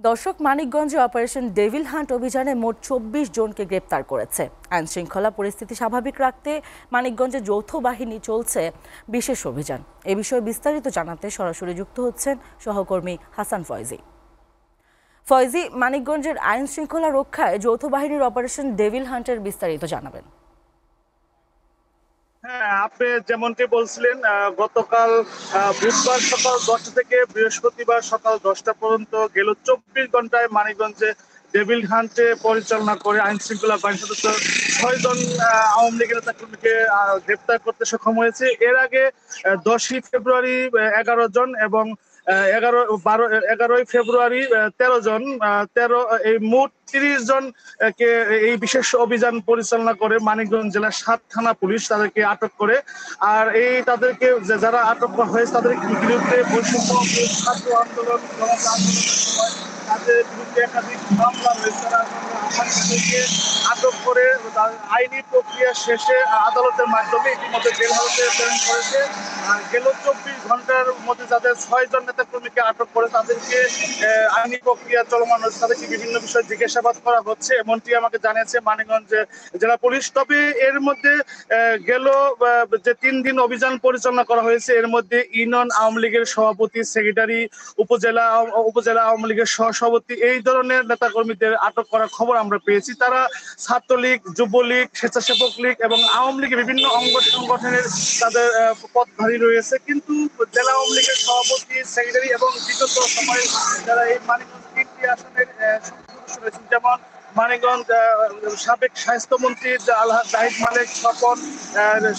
দর্শক, মানিকগঞ্জে operation devil hunt অভিযানে মোট ২৪ জনকে গ্রেপ্তার করেছে। আইনশৃঙ্খলা পরিস্থিতি স্বাভাবিক রাখতে মানিকগঞ্জে যৌথ বাহিনী চলছে বিশেষ অভিযান। এ বিষয়ে বিস্তারিত জানাতে সরাসরি যুক্ত হচ্ছেন সহকর্মী হাসান ফয়জি। ফয়জি, মানিকগঞ্জের আইন শৃঙ্খলা রক্ষায় যৌথ বাহিনীর অপারেশন ডেভিল হান্টের বিস্তারিত জানাবেন। হ্যাঁ, আপনি যেমনটি বলছিলেন, গতকাল বুধবার সকাল ১০টা থেকে বৃহস্পতিবার সকাল ১০টা পর্যন্ত গেল ২৪ ঘন্টায় মানিকগঞ্জে ডেভিল হান্টে পরিচালনা করে আইন শৃঙ্খলা বাহিনী সদস্য ৬ জন আওয়ামী লীগের নেতা কর্মীকে গ্রেপ্তার করতে সক্ষম হয়েছে। এর আগে ১০ই ফেব্রুয়ারি ১১ জন এবং ১১ই ফেব্রুয়ারি ১৩ জন, এই মোট ৩০ জন কে এই বিশেষ অভিযান পরিচালনা করে মানিকগঞ্জ জেলার ৭ থানা পুলিশ তাদেরকে আটক করে। আর তাদেরকে যারা আটক করা হয়েছে তাদের বিরুদ্ধে বৈষম্য ছাত্র আন্দোলন, জনতা আন্দোলনের সময় তাদের বিরুদ্ধে একাধিক মামলা রয়েছে। তাদেরকে আটক করে আইনি প্রক্রিয়া শেষে আদালতের মাধ্যমে ইতিমধ্যে জেল হাজতে প্রেরণ করেছে। গেল ২৪ ঘন্টার মধ্যে যাদের ৬ জন নেতা কর্মীকে আটক করে তাদেরকে আইনি প্রক্রিয়া চলমান রয়েছে, তাদেরকে বিভিন্ন বিষয়ে জিজ্ঞাসাবাদ করা হচ্ছে, এমনটি আমাকে জানিয়েছে মানিকগঞ্জ জেলা পুলিশ। তবে এর মধ্যে গেল যে ৩ দিন অভিযান পরিচালনা করা হয়েছে, এর মধ্যে ইউনিয়ন আওয়ামী লীগের সভাপতি, সেক্রেটারি, উপজেলা আওয়ামী লীগের সহসভাপতি এই ধরনের নেতাকর্মীদের আটক করার খবর আমরা পেয়েছি। তারা ছাত্রলীগ, যুবলীগ, স্বেচ্ছাসেবক লীগ এবং আওয়ামী লীগের বিভিন্ন অঙ্গ সংগঠনের তাদের পদধারী রয়েছে। কিন্তু জেলা আওয়ামী লীগের সভাপতি, সেক্রেটারি এবং বিগত সময়ে যারা এই মানিকগঞ্জ ৩টি আসনের সদস্য রয়েছেন, যেমন মানিকগঞ্জ সাবেক স্বাস্থ্যমন্ত্রী আলহাজ জাহিদ মালিক স্বপন,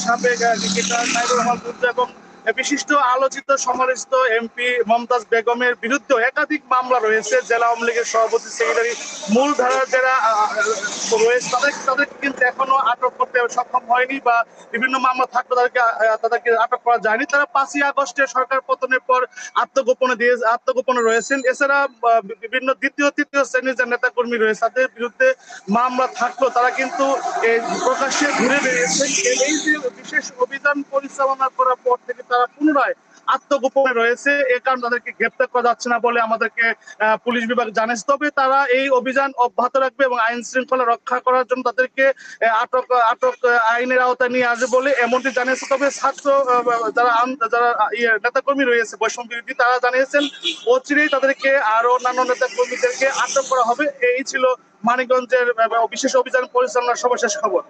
সাবেক ক্রিকেটার নাইরুল রহমান দুর্জয় এবং বিশিষ্ট আলোচিত সমালোচিত এমপি মমতাজ বেগমের বিরুদ্ধে একাধিক মামলা রয়েছে। জেলা আওয়ামী লীগের সভাপতি, সেক্রেটারি, মূল ধারার যারা রয়েছে তাদেরকে কিন্তু এখনো আটক করতে সক্ষম হয়নি বা বিভিন্ন মামলা থাকলে তাদেরকে আটক করা যায়নি। তারা ৫ই আগস্টে সরকার পতনের পর আত্মগোপনে রয়েছেন। এছাড়া বিভিন্ন দ্বিতীয় তৃতীয় শ্রেণীর যে নেতাকর্মী রয়েছে তাদের বিরুদ্ধে মামলা থাকলেও তারা কিন্তু প্রকাশ্যে ঘুরে বেরিয়েছেন। এই যে বিশেষ অভিযান পরিচালনা করার পর থেকে তারা পুনরায় আত্মগোপনে রয়েছে, এ কারণে তাদেরকে গ্রেপ্তার করা যাচ্ছে না বলে আমাদেরকে পুলিশ বিভাগ জানিয়েছে। তবে তারা এই অভিযান অব্যাহত রাখবে এবং আইন শৃঙ্খলা রক্ষা করার জন্য তাদেরকে আটক আইনের আওতায় নিয়ে আসবে বলে এমনটি জানিয়েছে। তবে ছাত্র যারা নেতাকর্মী রয়েছে বৈষম্য বিরোধী, তারা জানিয়েছেন অচিরেই তাদেরকে আরো অন্যান্য নেতাকর্মীদেরকে আটক করা হবে। এই ছিল মানিকগঞ্জের বিশেষ অভিযান পরিচালনার সর্বশেষ খবর।